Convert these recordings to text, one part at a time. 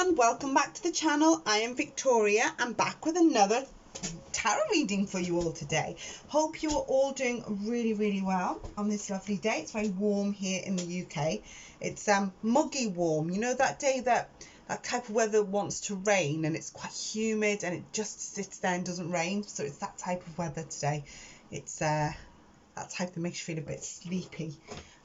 everyone, welcome back to the channel. I am Victoria. I'm back with another tarot reading for you all today. Hope you are all doing really well on this lovely day. It's very warm here in the UK. It's muggy warm, you know, that day that type of weather wants to rain and it's quite humid and it just sits there and doesn't rain. So it's that type of weather today. It's that type that makes you feel a bit sleepy.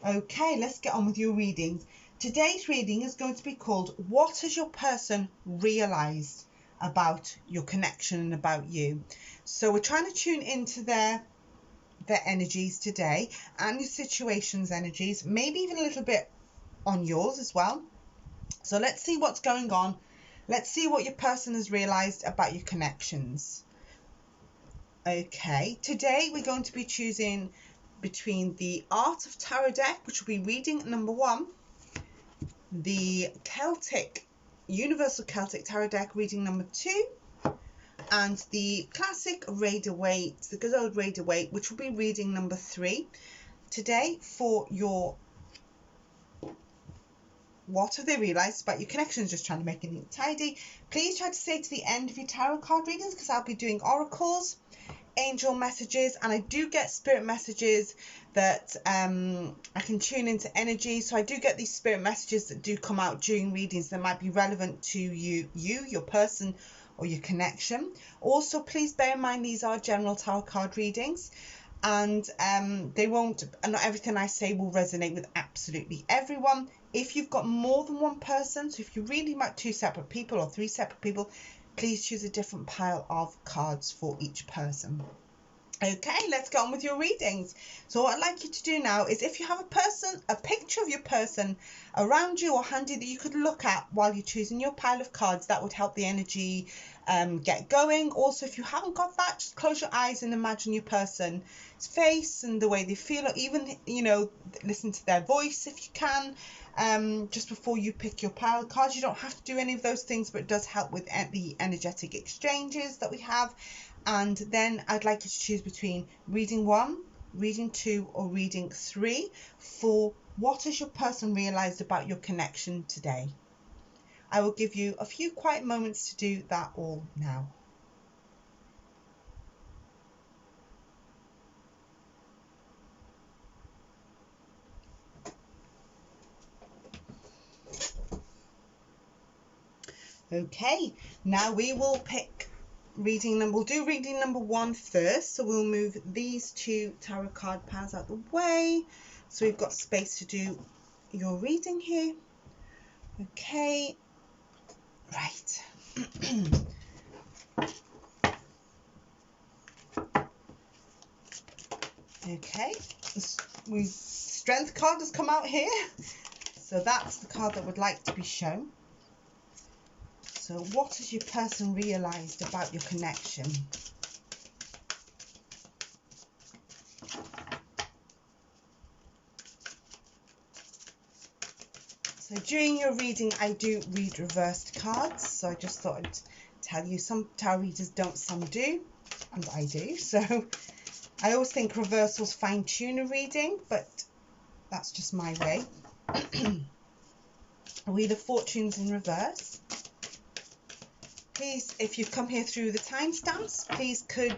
Okay, let's get on with your readings. Today's reading is going to be called What Has Your Person Realised About Your Connection and About You? So we're trying to tune into their energies today and your situation's energies, maybe even a little bit on yours as well. So let's see what's going on. Let's see what your person has realised about your connections. Okay, today we're going to be choosing between the Art of Tarot deck, which will be reading number 1, the Universal Celtic Tarot deck, reading number 2, and the classic Rider-Waite, the good old Rider-Waite, which will be reading number 3. Today, for your what have they realised about your connections, just trying to make it neat and tidy. Please try to stay to the end of your tarot card readings because I'll be doing oracles, angel messages, and I do get spirit messages that I can tune into energy. So I do get these spirit messages that do come out during readings that might be relevant to your person, or your connection. Also, please bear in mind these are general tarot card readings, and not everything I say will resonate with absolutely everyone. If you've got more than one person, so if you're reading about 2 separate people or 3 separate people, please choose a different pile of cards for each person. Okay, let's get on with your readings. So what I'd like you to do now is, if you have a picture of your person around you or handy that you could look at while you're choosing your pile of cards, that would help the energy get going. Also, if you haven't got that, just close your eyes and imagine your person's face and the way they feel, or even, you know, listen to their voice if you can, just before you pick your pile of cards. You don't have to do any of those things, but it does help with the energetic exchanges that we have. And then I'd like you to choose between reading 1, reading 2, or reading 3 for what has your person realised about your connection today. I will give you a few quiet moments to do that all now. Okay, now we will pick we'll do reading number 1 first. So we'll move these 2 tarot card piles out the way so we've got space to do your reading here. Okay, right. Okay, Strength card has come out here, so that's the card that would like to be shown. So what has your person realised about your connection? So during your reading, I do read reversed cards. So I just thought I'd tell you, some tarot readers don't, some do, and I do. So I always think reversals fine-tune a reading, but that's just my way. Wheel of Fortune's in reverse. Please, if you've come here through the timestamps, please can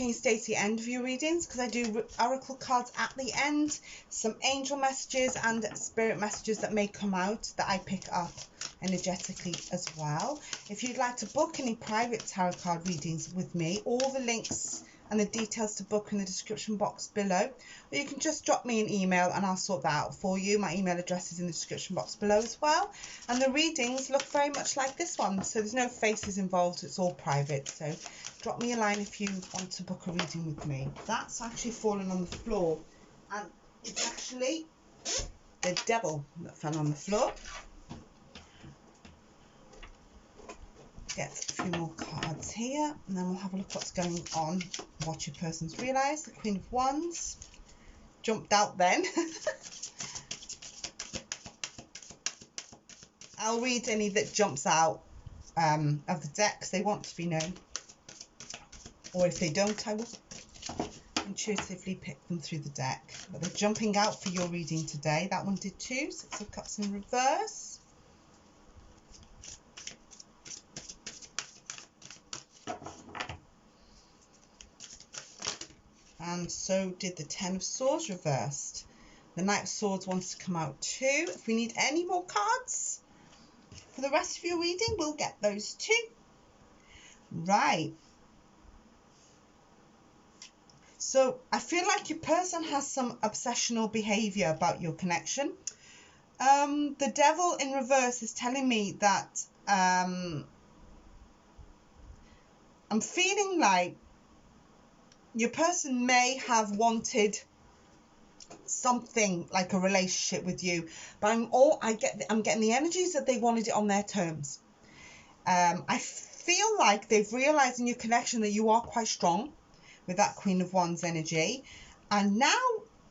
you stay to the end of your readings, because I do oracle cards at the end, some angel messages and spirit messages that may come out that I pick up energetically as well. If you'd like to book any private tarot card readings with me, all the links and the details to book in the description box below, or you can just drop me an email and I'll sort that out for you. My email address is in the description box below as well. And the readings look very much like this one, so there's no faces involved, it's all private. So drop me a line if you want to book a reading with me. That's actually fallen on the floor, and it's actually the devil that fell on the floor. Get a few more cards here, and then we'll have a look what's going on, what your person's realised. The Queen of Wands jumped out then. I'll read any that jumps out of the deck, because they want to be known, or if they don't, I will intuitively pick them through the deck. But they're jumping out for your reading today. That one did too. 6 of Cups in reverse. And so did the Ten of Swords reversed. The Knight of Swords wants to come out too. If we need any more cards for the rest of your reading, we'll get those too. Right. So I feel like your person has some obsessional behavior about your connection. The Devil in reverse is telling me that I'm feeling like your person may have wanted something like a relationship with you, but I'm getting the energies that they wanted it on their terms. I feel like they've realized in your connection that you are quite strong with that Queen of Wands energy, and now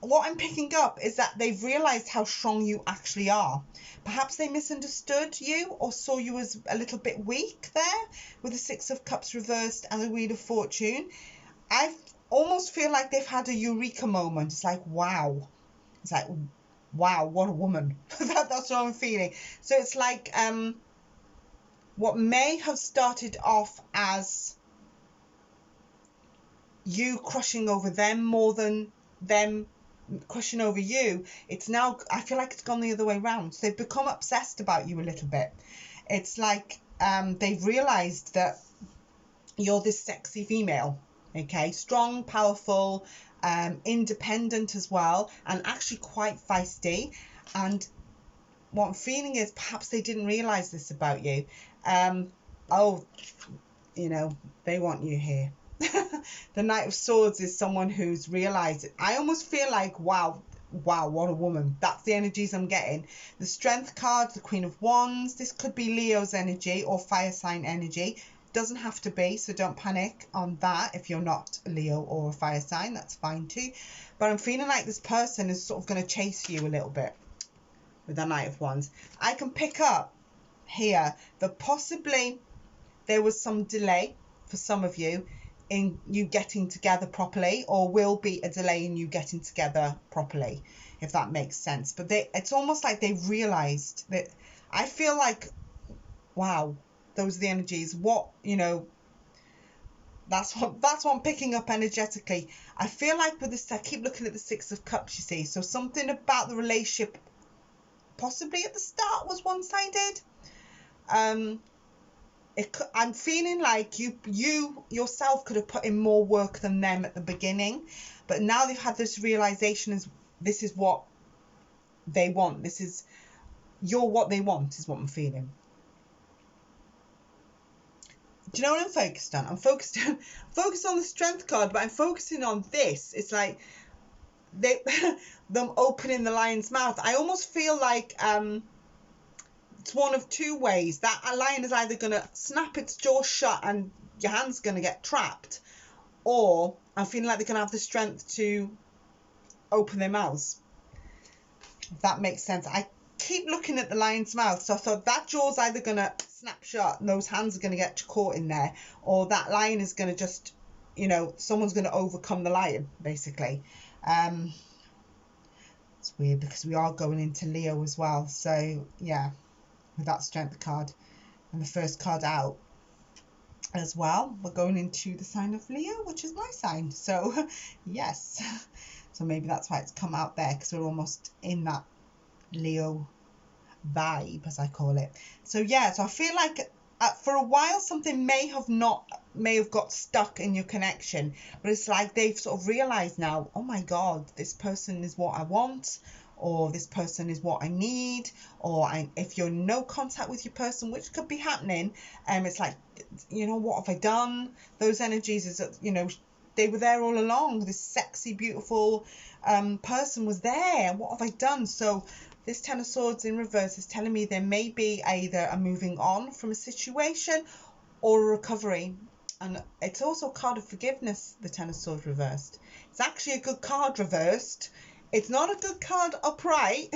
what I'm picking up is that they've realized how strong you actually are. Perhaps they misunderstood you or saw you as a little bit weak there with the Six of Cups reversed and the Wheel of Fortune. I almost feel like they've had a eureka moment. It's like, wow. It's like, wow, what a woman. That's what I'm feeling. So it's like what may have started off as you crushing over them more than them crushing over you, it's now, I feel like it's gone the other way around. So they've become obsessed about you a little bit. It's like they've realized that you're this sexy female, okay, strong, powerful, independent as well, and actually quite feisty. And what I'm feeling is perhaps they didn't realize this about you. Oh, you know, they want you here. The Knight of Swords is someone who's realized it. I almost feel like, wow, what a woman. That's the energies I'm getting. The Strength card, the Queen of Wands. This could be Leo's energy or fire sign energy. Doesn't have to be, so don't panic on that. If you're not a Leo or a fire sign, that's fine too. But I'm feeling like this person is sort of going to chase you a little bit with the Knight of Wands. I can pick up here that possibly there was some delay for some of you in you getting together properly, or will be a delay in you getting together properly, if that makes sense. But it's almost like they've realized that. I feel like, wow, those are the energies. What, you know, that's what I'm picking up energetically. I feel like with this, I keep looking at the Six of Cups, you see. So something about the relationship possibly at the start was one-sided. I'm feeling like you yourself could have put in more work than them at the beginning, but now they've had this realization is this is what they want. You're what they want is what I'm feeling. Do you know what I'm focused on? I'm focused on the Strength card, but I'm focusing on this. It's like them opening the lion's mouth. I almost feel like it's one of two ways. That a lion is either going to snap its jaw shut and your hand's going to get trapped, or I'm feeling like they're going to have the strength to open their mouths. If that makes sense. I keep looking at the lion's mouth, so I thought that jaw's either going to snap shut and those hands are going to get caught in there, or that lion is going to just, you know, someone's going to overcome the lion, basically. It's weird because we are going into Leo as well, so yeah, with that Strength card and the first card out as well, we're going into the sign of Leo, which is my sign. So yes, so maybe that's why it's come out there, because we're almost in that Leo vibe, as I call it. So yeah, so I feel like for a while something may have got stuck in your connection, but it's like they've sort of realized now, oh my god, this person is what I want, or this person is what I need, or if you're in no contact with your person, which could be happening, it's like, you know, what have I done? Those energies is that, you know, they were there all along. This sexy, beautiful person was there. What have I done? So this Ten of Swords in reverse is telling me there may be either a moving on from a situation or a recovery. And it's also a card of forgiveness, the Ten of Swords reversed. It's actually a good card reversed. It's not a good card upright,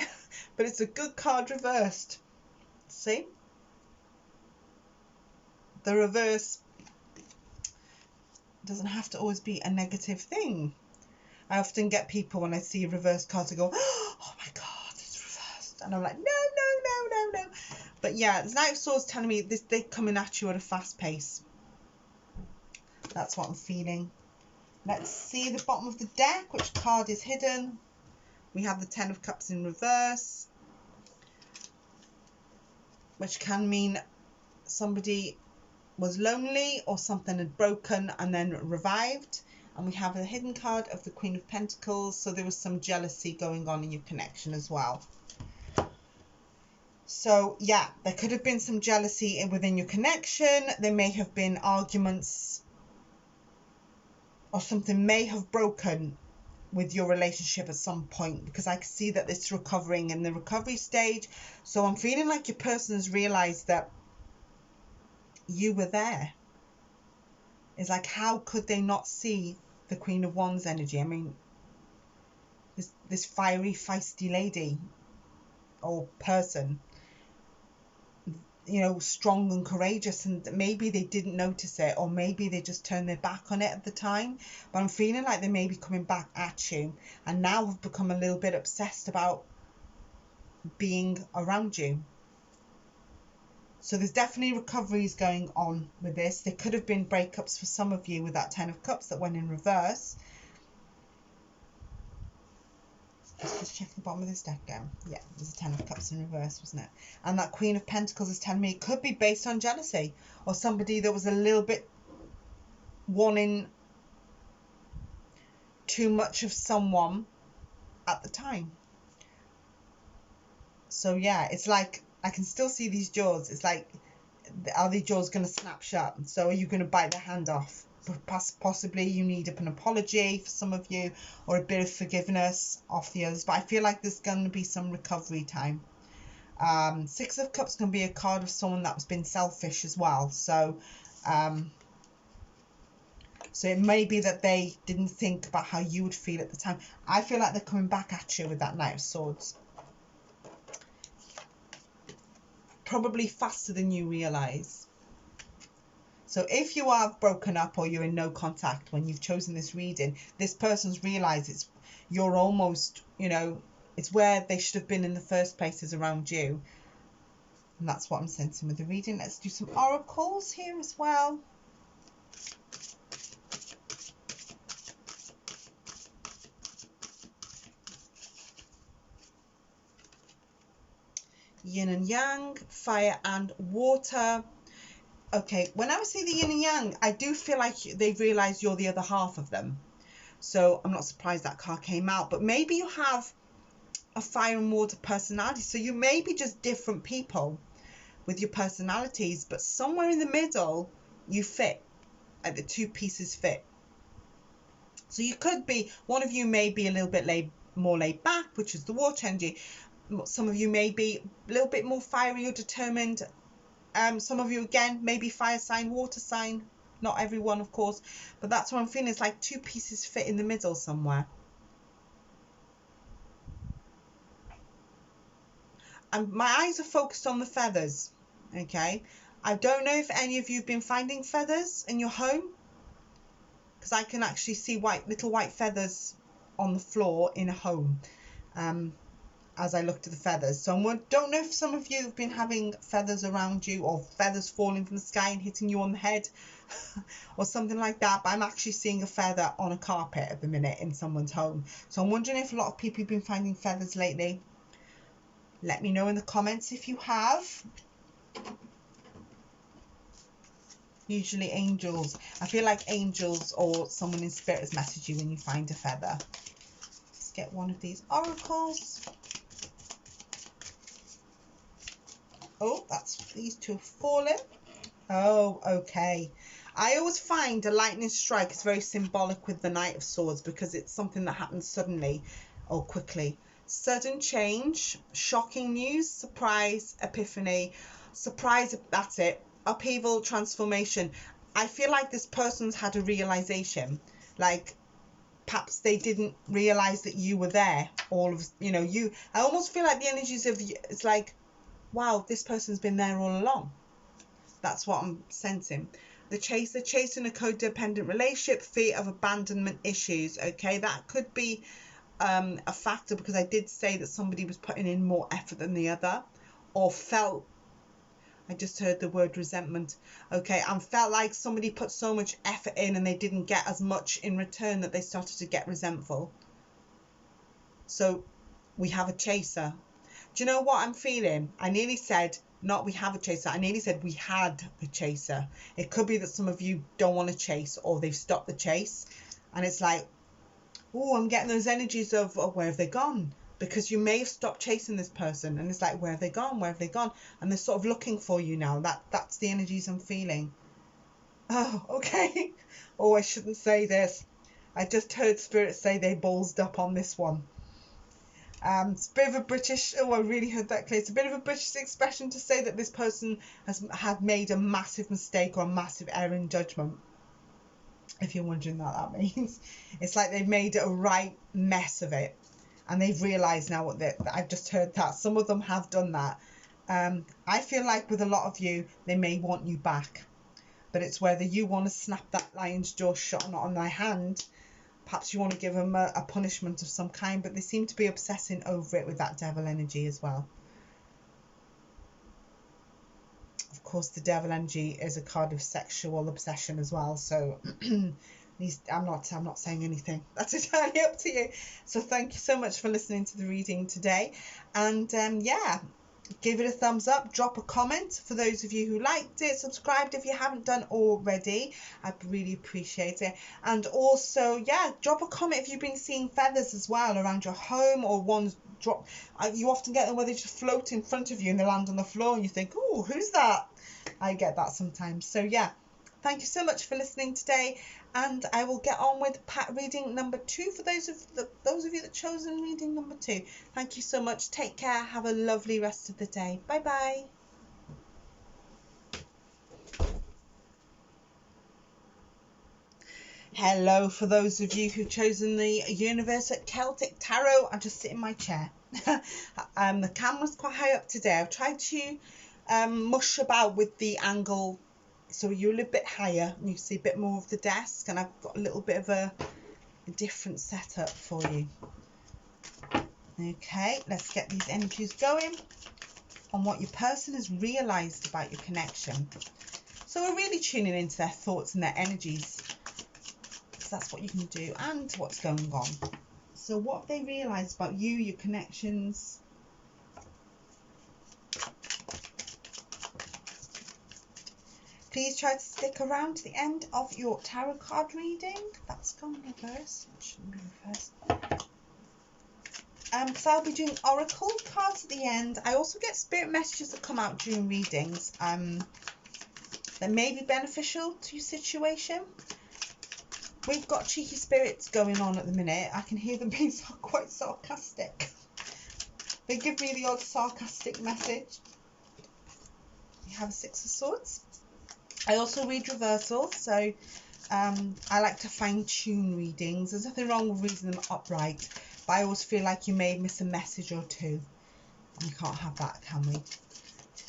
but it's a good card reversed. See? The reverse doesn't have to always be a negative thing. I often get people when I see reverse cards to go, oh my god, it's reversed. And I'm like, no. But yeah, the Knight of Swords telling me they're coming at you at a fast pace. That's what I'm feeling. Let's see the bottom of the deck. Which card is hidden? We have the Ten of Cups in reverse, which can mean somebody was lonely or something had broken and then revived. And we have a hidden card of the Queen of Pentacles, so there was some jealousy going on in your connection as well. So yeah, there could have been some jealousy within your connection. There may have been arguments, or something may have broken with your relationship at some point, because I can see that it's recovering in the recovery stage. So I'm feeling like your person has realized that you were there. It's like, how could they not see the Queen of Wands energy? I mean, this fiery, feisty lady or person, you know, strong and courageous, and maybe they didn't notice it, or maybe they just turned their back on it at the time. But I'm feeling like they may be coming back at you and now have become a little bit obsessed about being around you. So there's definitely recoveries going on with this. There could have been breakups for some of you with that Ten of Cups that went in reverse. Let's just check the bottom of this deck again. Yeah, there's a Ten of Cups in reverse, wasn't it? And that Queen of Pentacles is telling me it could be based on jealousy, or somebody that was a little bit wanting too much of someone at the time. So yeah, it's like, I can still see these jaws. It's like, are the jaws going to snap shut? So are you going to bite their hand off? Possibly you need an apology for some of you, or a bit of forgiveness off the others. But I feel like there's going to be some recovery time. Six of Cups can be a card of someone that's been selfish as well. So so it may be that they didn't think about how you would feel at the time. I feel like they're coming back at you with that Knight of Swords. Probably faster than you realise. So if you are broken up or you're in no contact when you've chosen this reading, this person's realised you're almost, you know, it's where they should have been in the first place, is around you. And that's what I'm sensing with the reading. Let's do some oracles here as well. Yin and Yang, fire and water. Okay, when I see the yin and yang, I do feel like they've realised you're the other half of them. So I'm not surprised that card came out. But maybe you have a fire and water personality. So you may be just different people with your personalities, but somewhere in the middle you fit. Like the two pieces fit. So you could be, one of you may be a little bit more laid back, which is the water energy. Some of you may be a little bit more fiery or determined. Some of you, again, maybe fire sign, water sign. Not everyone, of course. But that's what I'm feeling. It's like two pieces fit in the middle somewhere. And my eyes are focused on the feathers. Okay. I don't know if any of you have been finding feathers in your home, because I can actually see little white feathers on the floor in a home. As I look to the feathers. So I don't know if some of you have been having feathers around you, or feathers falling from the sky and hitting you on the head or something like that. But I'm actually seeing a feather on a carpet at the minute in someone's home. So I'm wondering if a lot of people have been finding feathers lately. Let me know in the comments if you have. Usually angels. I feel like angels or someone in spirit has messaged you when you find a feather. Let's get one of these oracles. Oh, these two have fallen. Oh, okay. I always find a lightning strike is very symbolic with the Knight of Swords, because it's something that happens suddenly or quickly. Sudden change, shocking news, surprise, epiphany, surprise, that's it. Upheaval, transformation. I feel like this person's had a realization. Like, perhaps they didn't realize that you were there. I almost feel like the energies of you, it's like, wow, this person's been there all along. That's what I'm sensing. The chase in a codependent relationship, fear of abandonment issues. Okay, that could be a factor, because I did say that somebody was putting in more effort than the other, or felt I just heard the word resentment. Okay, and felt like somebody put so much effort in and they didn't get as much in return that they started to get resentful. So we have a chaser. Do you know what I'm feeling? I nearly said, not we have a chaser. I nearly said we had a chaser. It could be that some of you don't want to chase, or they've stopped the chase. And it's like, oh, I'm getting those energies of, oh, where have they gone? Because you may have stopped chasing this person, and it's like, where have they gone? Where have they gone? And they're sort of looking for you now. That's the energies I'm feeling. Oh, okay. Oh, I shouldn't say this. I just heard Spirit say they ballsed up on this one. It's a bit of a British, oh, I really heard that clear. It's a bit of a British expression to say that this person had made a massive mistake or a massive error in judgment. If you're wondering what that means. It's like they've made a right mess of it. And they've realised now what I've just heard that. Some of them have done that. I feel like with a lot of you, they may want you back. But it's whether you want to snap that lion's jaw shut or not on their hand. Perhaps you want to give them a punishment of some kind, but they seem to be obsessing over it with that devil energy as well. Of course, the devil energy is a card of sexual obsession as well. So I'm not saying anything. That's entirely up to you. So thank you so much for listening to the reading today. And yeah, give it a thumbs up, drop a comment for those of you who liked it, subscribed if you haven't done already. I'd really appreciate it. And also, yeah, drop a comment if you've been seeing feathers as well around your home, or ones drop. You often get them where they just float in front of you and they land on the floor and you think, oh, who's that? I get that sometimes. So yeah, thank you so much for listening today, and I will get on with reading number 2 for those of you that chosen reading number 2. Thank you so much. Take care. Have a lovely rest of the day. Bye bye. Hello, for those of you who've chosen the Universal Celtic Tarot. I'm just sitting in my chair. The camera's quite high up today. I've tried to mush about with the angle so you're a little bit higher and you see a bit more of the desk, and I've got a little bit of a different setup for you. Okay, let's get these energies going on what your person has realised about your connection. So we're really tuning into their thoughts and their energies, because that's what you can do, and what's going on. So what have they realised about you, your connections? Please try to stick around to the end of your tarot card reading. That's gone reverse. It shouldn't be reversed. So I'll be doing oracle cards at the end. I also get spirit messages that come out during readings that may be beneficial to your situation. We've got cheeky spirits going on at the minute. I can hear them being quite sarcastic. They give me the odd sarcastic message. We have a 6 of Swords. I also read reversals, so I like to fine-tune readings. There's nothing wrong with reading them upright, but I always feel like you may miss a message or two. We can't have that, can we?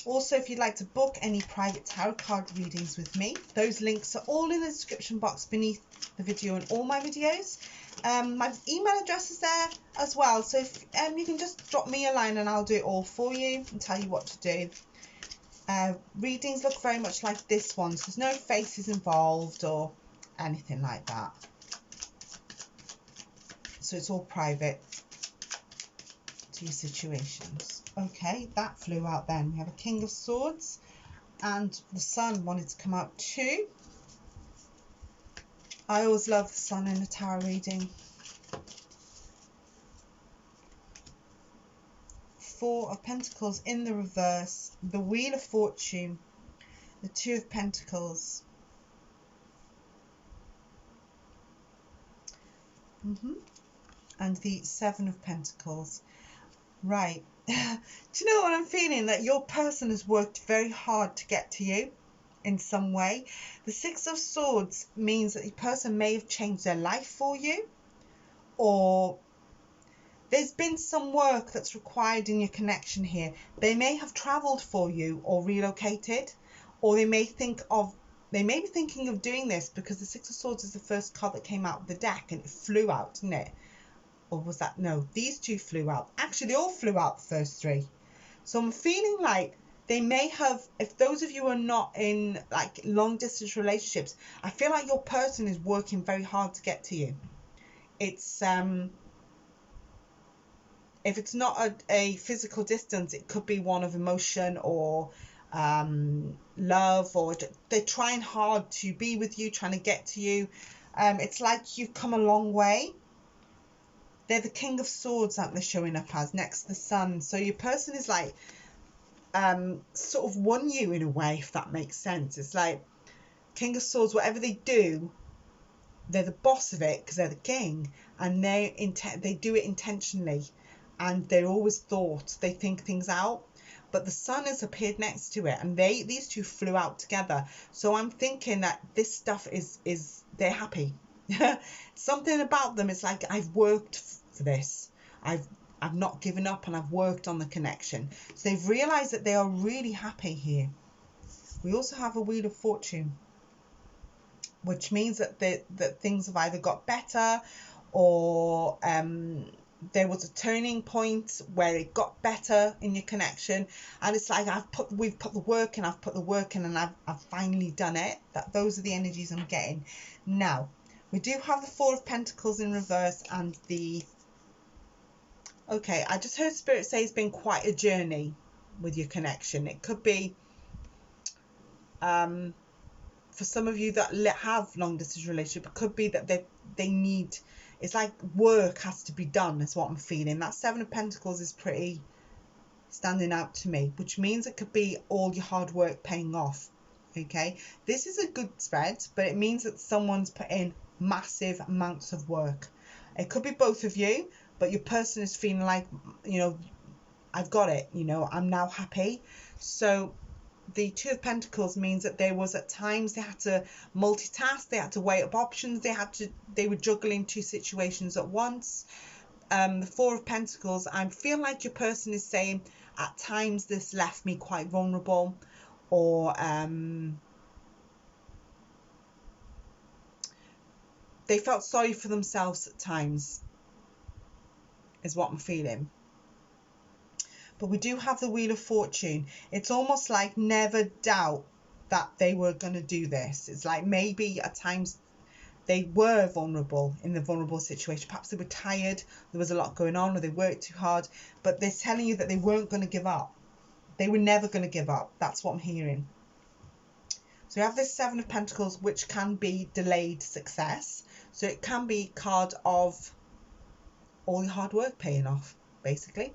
Also, if you'd like to book any private tarot card readings with me, those links are all in the description box beneath the video and all my videos. My email address is there as well, so if, you can just drop me a line and I'll do it all for you and tell you what to do. Readings look very much like this one, so there's no faces involved or anything like that. So it's all private to your situations. Okay, that flew out then. We have a King of Swords, and the Sun wanted to come out too. I always love the Sun in a tarot reading. 4 of Pentacles in the reverse, the Wheel of Fortune, the 2 of Pentacles, and the 7 of Pentacles. Right. Do you know what I'm feeling? That your person has worked very hard to get to you in some way. The 6 of Swords means that the person may have changed their life for you, or there's been some work that's required in your connection here. They may have travelled for you or relocated, or they may be thinking of doing this because the 6 of Swords is the first card that came out of the deck and it flew out, didn't it? Or was that, no, these 2 flew out. Actually, they all flew out, the first 3. So I'm feeling like they may have, if those of you who are not in like long distance relationships, I feel like your person is working very hard to get to you. It's if it's not a physical distance, it could be one of emotion or love, or they're trying hard to be with you, trying to get to you. It's like you've come a long way. They're the King of Swords that they're showing up as next to the Sun. So your person is like sort of won you in a way, if that makes sense. It's like King of Swords, whatever they do, they're the boss of it because they're the king, and they do it intentionally, and they're always thought, they think things out. But the Sun has appeared next to it, and these two flew out together. So I'm thinking that this stuff is they're happy. Something about them is like, I've worked for this. I've not given up, and I've worked on the connection. So they've realized that they are really happy here. We also have a Wheel of Fortune, which means that that things have either got better, or there was a turning point where it got better in your connection, and it's like we've put the work in, I've put the work in, and I've finally done it. Those are the energies I'm getting. Now we do have the Four of Pentacles in reverse, and I just heard Spirit say it's been quite a journey with your connection. It could be for some of you that have long distance relationship, it could be that they need, it's like work has to be done, is what I'm feeling. That Seven of Pentacles is pretty standing out to me, which means it could be all your hard work paying off. Okay, this is a good spread, but it means that someone's put in massive amounts of work. It could be both of you, but your person is feeling like, I've got it, I'm now happy. So the Two of Pentacles means that there was at times they had to multitask, they had to weigh up options, they were juggling two situations at once. The Four of Pentacles, I feel like your person is saying at times this left me quite vulnerable, or they felt sorry for themselves at times, is what I'm feeling. But we do have the Wheel of Fortune. It's almost like never doubt that they were going to do this. It's like maybe at times they were vulnerable in the vulnerable situation. Perhaps they were tired, there was a lot going on, or they worked too hard. But they're telling you that they weren't going to give up. They were never going to give up. That's what I'm hearing. So we have this Seven of Pentacles, which can be delayed success. So it can be a card of all your hard work paying off, basically.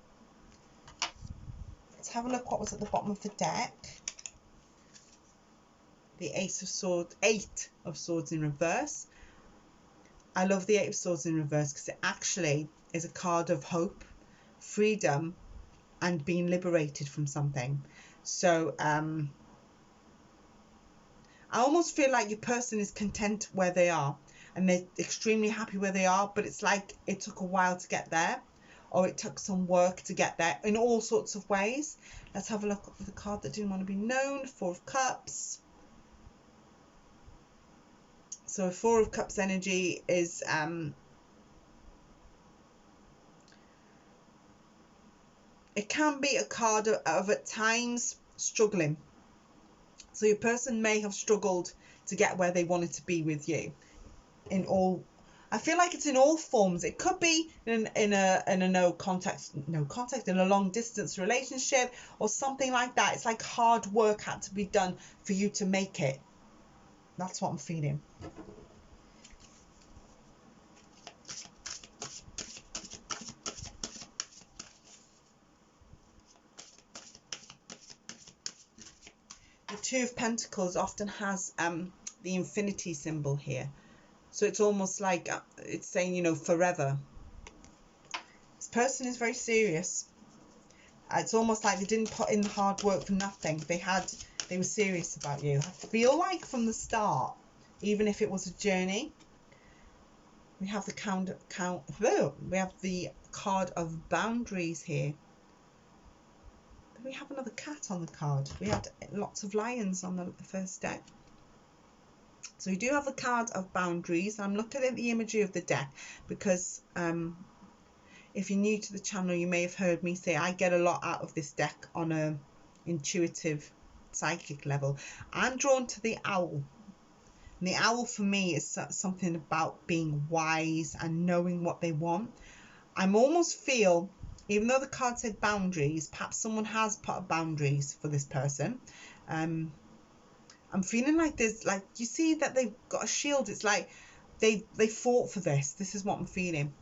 Let's have a look what was at the bottom of the deck. The Eight of Swords in reverse. I love the Eight of Swords in reverse because it actually is a card of hope, freedom, and being liberated from something. So I almost feel like your person is content where they are, and they're extremely happy where they are, but it's like it took a while to get there, or it took some work to get there in all sorts of ways. Let's have a look at the card that didn't want to be known. Four of Cups. So Four of Cups energy is it can be a card of at times struggling. So your person may have struggled to get where they wanted to be with you. I feel like it's in all forms. It could be in a no contact, in a long distance relationship or something like that. It's like hard work had to be done for you to make it. That's what I'm feeling. The Two of Pentacles often has the infinity symbol here. So it's almost like it's saying, forever. This person is very serious. It's almost like they didn't put in the hard work for nothing. They were serious about you. I feel like from the start, even if it was a journey. We have we have the card of boundaries here. We have another cat on the card. We had lots of lions on the first deck. So we do have a card of boundaries. I'm looking at the imagery of the deck because if you're new to the channel, you may have heard me say I get a lot out of this deck on a intuitive psychic level. I'm drawn to the owl. And the owl for me is something about being wise and knowing what they want. I'm almost feel, even though the card said boundaries, perhaps someone has put up boundaries for this person. I'm feeling like there's, like, you see that they've got a shield. It's like they fought for this. This is what I'm feeling.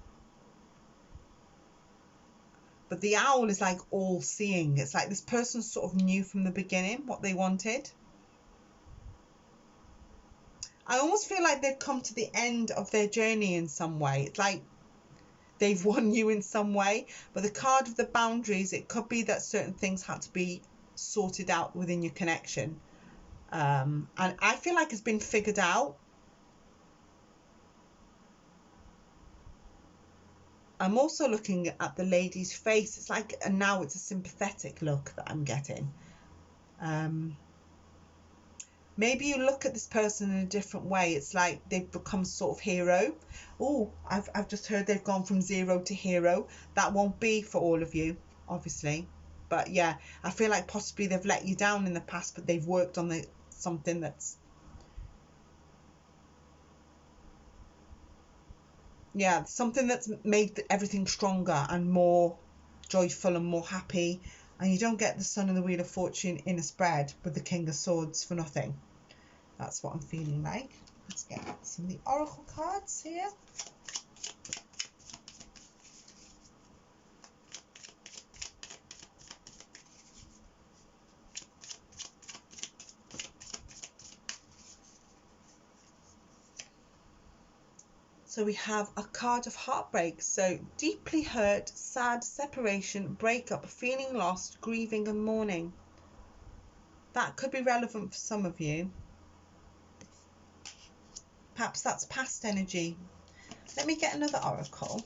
But the owl is like all seeing. It's like this person sort of knew from the beginning what they wanted. I almost feel like they've come to the end of their journey in some way. It's like they've won you in some way. But the card of the boundaries, it could be that certain things had to be sorted out within your connection. And I feel like it's been figured out. I'm also looking at the lady's face. It's like, and now it's a sympathetic look that I'm getting. Maybe you look at this person in a different way. It's like they've become sort of hero. Oh, I've just heard they've gone from 0 to hero. That won't be for all of you, obviously. But yeah, I feel like possibly they've let you down in the past, but they've worked on something that's, yeah, something that's made everything stronger and more joyful and more happy. And you don't get the Sun and the Wheel of Fortune in a spread with the King of Swords for nothing. That's what I'm feeling like. Let's get some of the Oracle cards here. So we have a card of heartbreak. So deeply hurt, sad, separation, breakup, feeling lost, grieving and mourning. That could be relevant for some of you. Perhaps that's past energy. Let me get another oracle.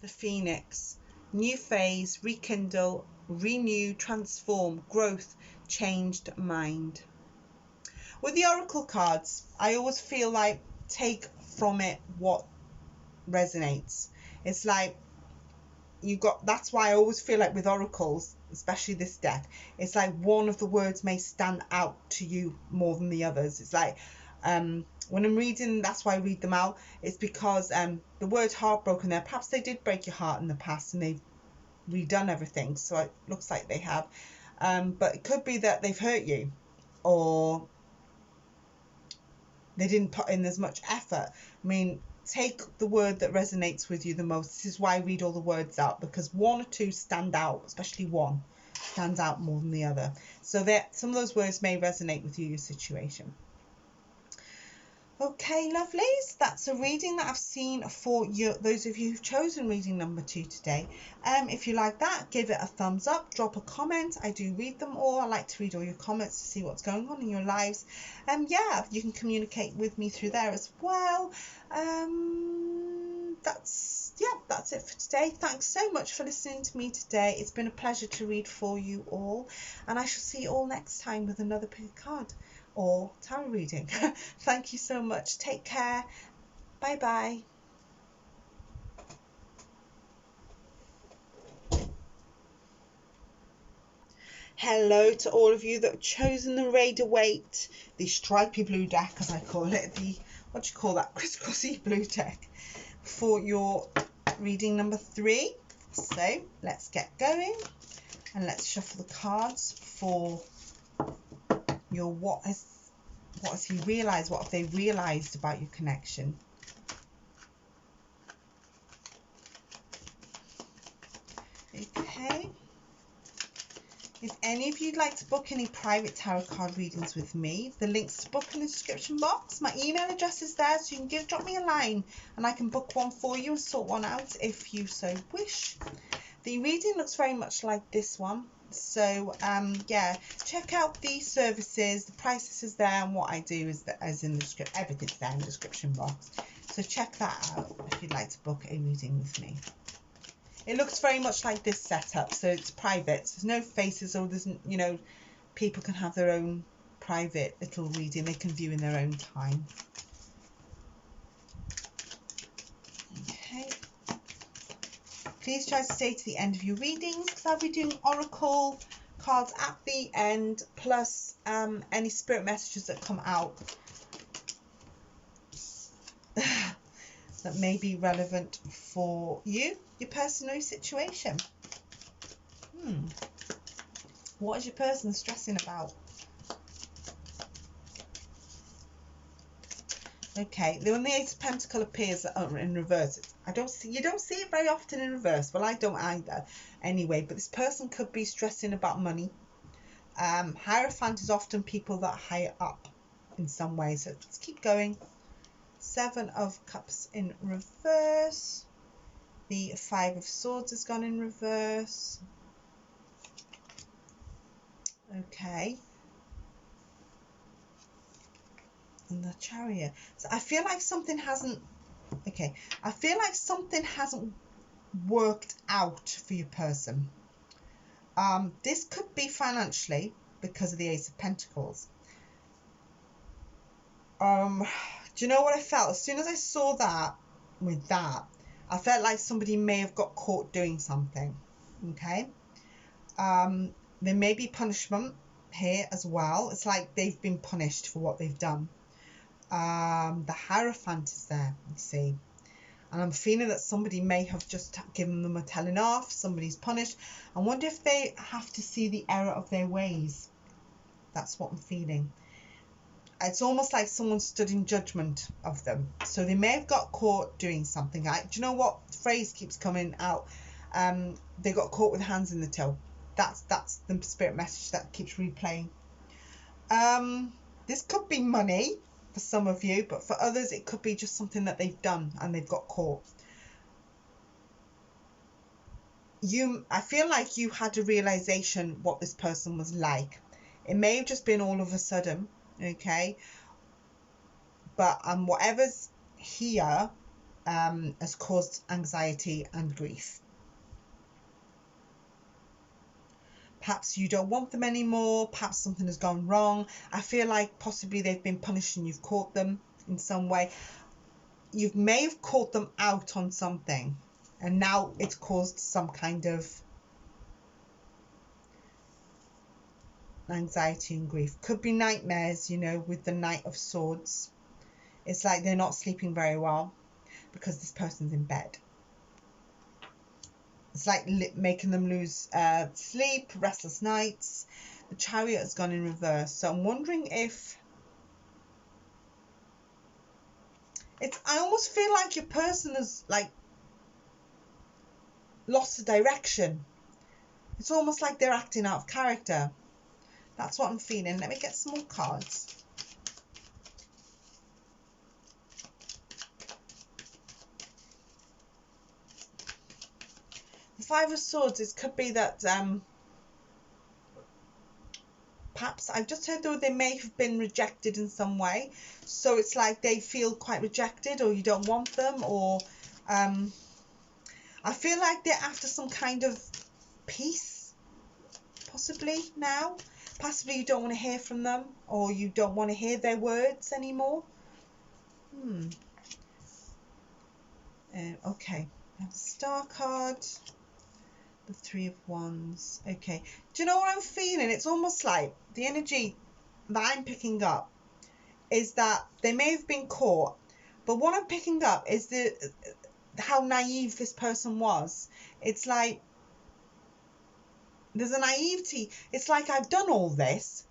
The Phoenix. New phase, rekindle, renew, transform, growth, changed mind. With the oracle cards, I always feel like take from it what resonates. It's like that's why I always feel like with oracles, especially this deck, it's like one of the words may stand out to you more than the others. It's like when I'm reading, that's why I read them out. It's because the word heartbroken there, perhaps they did break your heart in the past and they've redone everything, so it looks like they have, but it could be that they've hurt you, or they didn't put in as much effort. I mean, take the word that resonates with you the most. This is why I read all the words out, because one or two stand out, especially one stands out more than the other. So that some of those words may resonate with you, your situation. Okay, lovelies, that's a reading that I've seen for you, those of you who've chosen reading number 2 today. If you like that, give it a thumbs up, drop a comment. I do read them all. I like to read all your comments to see what's going on in your lives. Yeah, you can communicate with me through there as well. That's it for today. Thanks so much for listening to me today. It's been a pleasure to read for you all, and I shall see you all next time with another pick card or tarot reading. Thank you so much. Take care. Bye bye. Hello to all of you that have chosen the Rider-Waite, the stripy blue deck, as I call it, the, what do you call that, crisscrossy blue deck, for your reading number 3. So let's get going and let's shuffle the cards for your what has he realized, what have they realized about your connection. Okay, if any of you'd like to book any private tarot card readings with me, the links to book in the description box. My email address is there, so you can drop me a line and I can book one for you and sort one out if you so wish. The reading looks very much like this one. So yeah, check out the services, the prices is there, and what I do is that as in the description, everything's there in the description box. So check that out if you'd like to book a reading with me. It looks very much like this setup, so it's private. So there's no faces, or there's, you know, people can have their own private little reading they can view in their own time. Okay. Please try to stay to the end of your readings because I'll be doing oracle cards at the end, plus any spirit messages that come out that may be relevant for you, your personal situation. What is your person stressing about? Okay, when the Ace of Pentacles appears in reverse, you don't see it very often in reverse. Well, I don't either. Anyway, but this person could be stressing about money. Hierophant is often people that are higher up in some way. So let's keep going. 7 of Cups in reverse. The 5 of Swords has gone in reverse. Okay. And the Chariot. So I feel like something hasn't worked out for your person. This could be financially because of the Ace of Pentacles. Do you know what I felt? As soon as I saw that, I felt like somebody may have got caught doing something. Okay. There may be punishment here as well. It's like they've been punished for what they've done. The Hierophant is there, you see. And I'm feeling that somebody may have just given them a telling off. Somebody's punished. I wonder if they have to see the error of their ways. That's what I'm feeling. It's almost like someone stood in judgment of them. So they may have got caught doing something. Do you know what phrase keeps coming out? They got caught with hands in the till. That's the spirit message that keeps replaying. This could be money for some of you, but for others it could be just something that they've done and they've got caught. I feel like you had a realization what this person was like. It may have just been all of a sudden, okay? But whatever's here has caused anxiety and grief. Perhaps you don't want them anymore. Perhaps something has gone wrong. I feel like possibly they've been punished and you've caught them in some way. You may have caught them out on something and now it's caused some kind of anxiety and grief. Could be nightmares, you know, with the Knight of Swords. It's like they're not sleeping very well because this person's in bed. It's like making them lose sleep, restless nights. The Chariot has gone in reverse. So I'm wondering if... I almost feel like your person has like lost the direction. It's almost like they're acting out of character. That's what I'm feeling. Let me get some more cards. The 5 of Swords, it could be that perhaps I've just heard though they may have been rejected in some way. So it's like they feel quite rejected or you don't want them, or I feel like they're after some kind of peace possibly now. Possibly you don't want to hear from them or you don't want to hear their words anymore. Okay, I have the Star card. The 3 of Wands. Okay. Do you know what I'm feeling? It's almost like the energy that I'm picking up is that they may have been caught, but what I'm picking up is how naive this person was. It's like there's a naivety. It's like I've done all this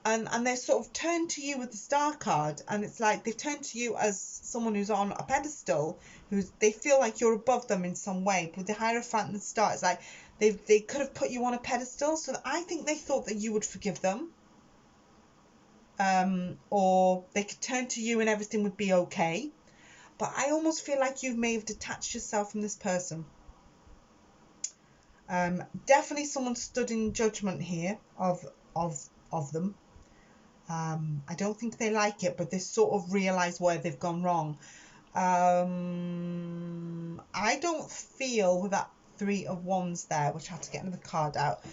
and they're sort of turned to you with the Star card, and it's like they've turned to you as someone who's on a pedestal, they feel like you're above them in some way. With the Hierophant and the Star, it's like they could have put you on a pedestal, so I think they thought that you would forgive them, or they could turn to you and everything would be okay. But I almost feel like you may have detached yourself from this person. Definitely someone stood in judgment here of them. I don't think they like it, but they sort of realise where they've gone wrong. I don't feel with that 3 of Wands there, which I have to get another card out,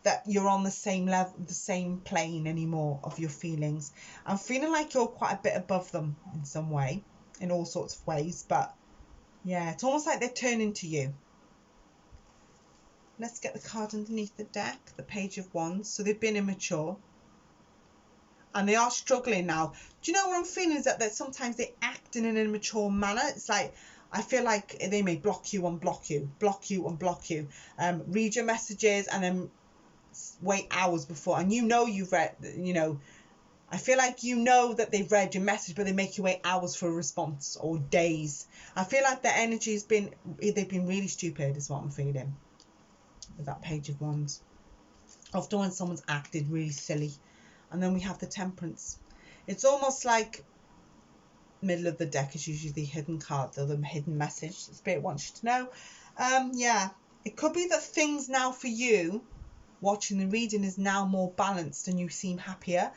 that you're on the same level, the same plane anymore of your feelings. I'm feeling like you're quite a bit above them in some way, in all sorts of ways, but Yeah, it's almost like they're turning to you. Let's get the card underneath the deck, the Page of Wands. So they've been immature and they are struggling now. Do you know what I'm feeling is that sometimes they act in an immature manner. It's like, I feel like they may block you and block you, block you and block you. Read your messages and then wait hours before. And you've read, I feel like that they've read your message, but they make you wait hours for a response or days. I feel like their energy's they've been really stupid is what I'm feeling with that Page of Wands. Often when someone's acted really silly. And then we have the Temperance. It's almost like middle of the deck is usually the hidden card, or the hidden message the Spirit wants you to know. Yeah, it could be that things now for you, watching the reading, is now more balanced and you seem happier.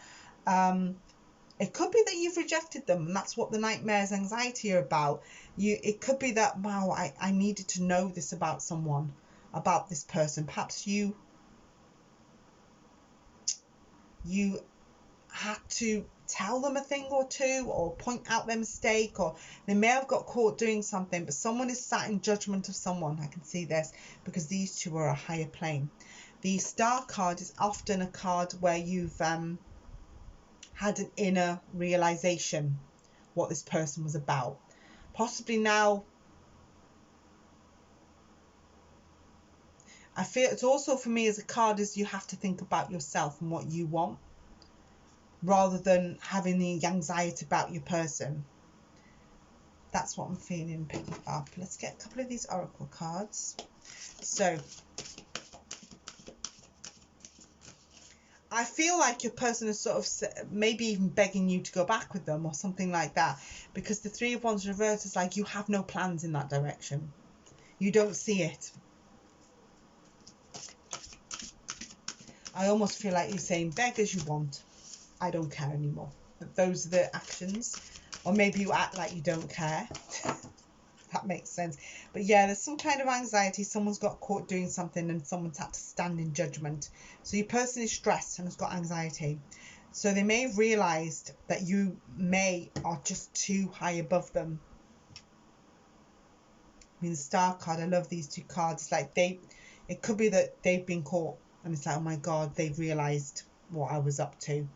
It could be that you've rejected them, and that's what the nightmares, anxiety are about. It could be that, wow, I needed to know this about someone, about this person. Perhaps you had to tell them a thing or two, or point out their mistake, or they may have got caught doing something, but someone is sat in judgment of someone. I can see this because these two are a higher plane. The Star card is often a card where you've had an inner realization what this person was about. Possibly now, I feel it's also, for me as a card, is you have to think about yourself and what you want, rather than having the anxiety about your person. That's what I'm feeling picking up. Let's get a couple of these oracle cards. So I feel like your person is sort of maybe even begging you to go back with them or something like that, because the Three of Wands reversed is like you have no plans in that direction. You don't see it. I almost feel like you're saying, beg as you want. I don't care anymore. But those are the actions. Or maybe you act like you don't care. That makes sense. But yeah, there's some kind of anxiety. Someone's got caught doing something and someone's had to stand in judgment. So your person is stressed and has got anxiety. So they may have realised that you are just too high above them. I mean, the Star card, I love these two cards. It's like it could be that they've been caught and it's like, oh my God, they've realised what I was up to.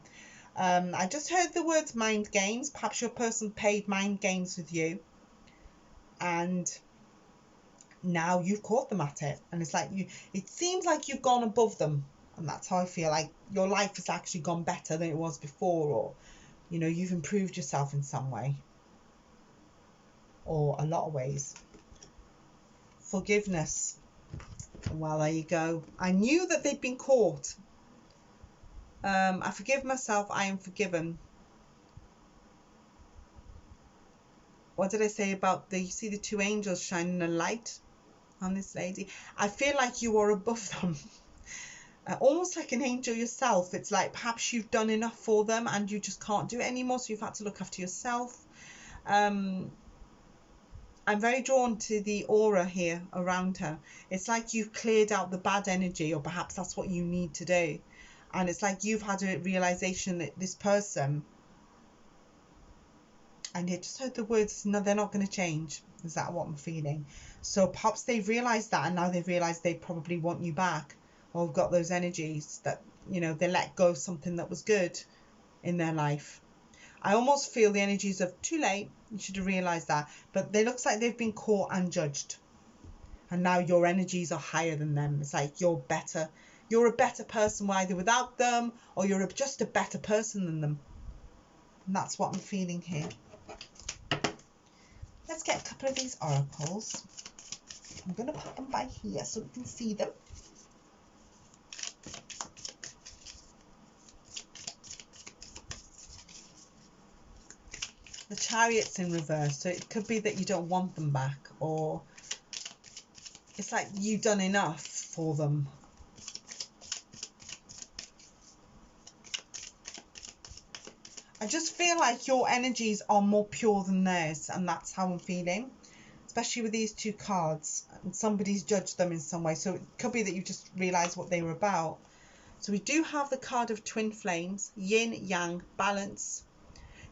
I just heard the words mind games. Perhaps your person played mind games with you, and now you've caught them at it, and it's like it seems like you've gone above them, and that's how I feel. Like your life has actually gone better than it was before, or you've improved yourself in some way, or a lot of ways. Forgiveness. Well, there you go. I knew that they'd been caught. I forgive myself, I am forgiven. What did I say about you see the two angels shining a light on this lady? I feel like you are above them. Almost like an angel yourself. It's like perhaps you've done enough for them and you just can't do it anymore, so you've had to look after yourself. I'm very drawn to the aura here around her. It's like you've cleared out the bad energy, or perhaps that's what you need to do. And it's like you've had a realization that this person, and you just heard the words, no, they're not going to change. Is that what I'm feeling? So perhaps they've realized that, and now they've realized they probably want you back, or have got those energies that, they let go of something that was good in their life. I almost feel the energies of too late. You should have realized that. But it looks like they've been caught and judged. And now your energies are higher than them. It's like you're better. You're a better person either without them, or you're just a better person than them. And that's what I'm feeling here. Let's get a couple of these oracles. I'm going to put them by here so we can see them. The Chariot's in reverse, so it could be that you don't want them back, or it's like you've done enough for them. I just feel like your energies are more pure than theirs, and that's how I'm feeling, especially with these two cards, and somebody's judged them in some way. So it could be that you just realised what they were about. So we do have the card of Twin Flames, Yin, Yang, Balance,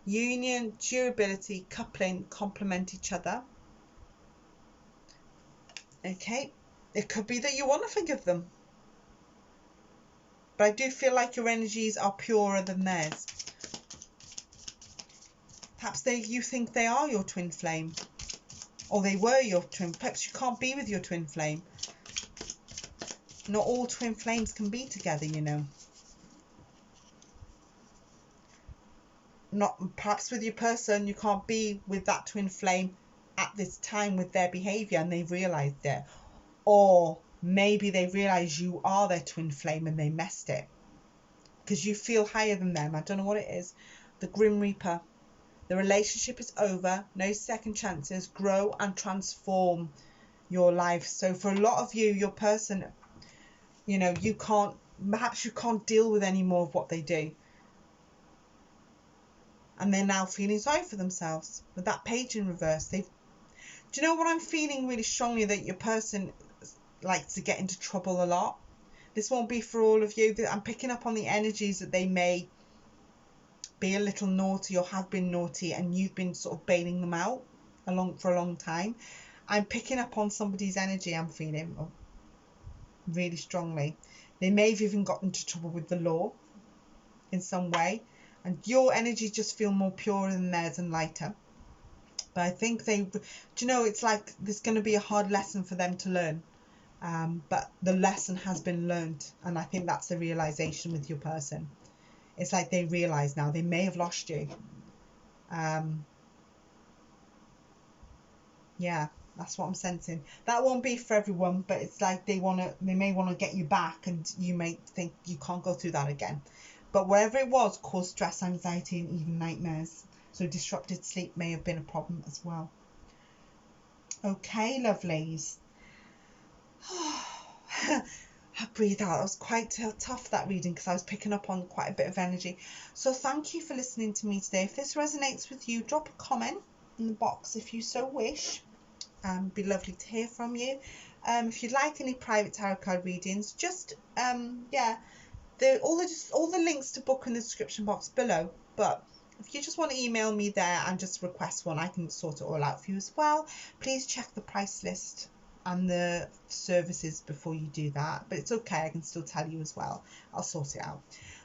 Union, Durability, Coupling, complement each other. Okay, it could be that you want to forgive them, but I do feel like your energies are purer than theirs. Perhaps you think they are your twin flame, or they were your twin. Perhaps you can't be with your twin flame. Not all twin flames can be together, you know. Not perhaps with your person, you can't be with that twin flame at this time with their behavior, and they've realized it. Or maybe they realize you are their twin flame and they messed it because you feel higher than them. I don't know what it is. The Grim Reaper. The relationship is over. No second chances. Grow and transform your life. So for a lot of you, your person, you know, perhaps you can't deal with any more of what they do. And they're now feeling sorry for themselves. With that page in reverse, do you know what I'm feeling really strongly? That your person likes to get into trouble a lot. This won't be for all of you. I'm picking up on the energies that they may be a little naughty or have been naughty, and you've been sort of bailing them out for a long time. I'm picking up on somebody's energy. I'm feeling really strongly. They may have even gotten into trouble with the law in some way, and your energies just feel more pure than theirs and lighter. But I think it's like there's going to be a hard lesson for them to learn. But the lesson has been learned, and I think that's the realization with your person. It's like they realize now they may have lost you. Yeah, that's what I'm sensing. That won't be for everyone, but it's like they may want to get you back, and you may think you can't go through that again. But whatever it was caused stress, anxiety, and even nightmares. So disrupted sleep may have been a problem as well. Okay, lovelies. I breathe out. It was quite tough, that reading, because I was picking up on quite a bit of energy. So thank you for listening to me today. If this resonates with you, drop a comment in the box if you so wish. It'd be lovely to hear from you. If you'd like any private tarot card readings, just all the links to book in the description box below. But if you just want to email me there and just request one, I can sort it all out for you as well. Please check the price list and the services before you do that, but it's okay, I can still tell you as well. I'll sort it out.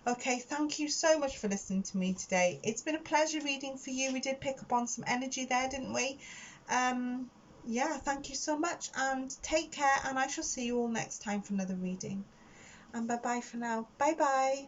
Okay, thank you so much for listening to me today. It's been a pleasure reading for you. We did pick up on some energy there, didn't we? Yeah, thank you so much, and take care, and I shall see you all next time for another reading. And bye bye for now. Bye bye.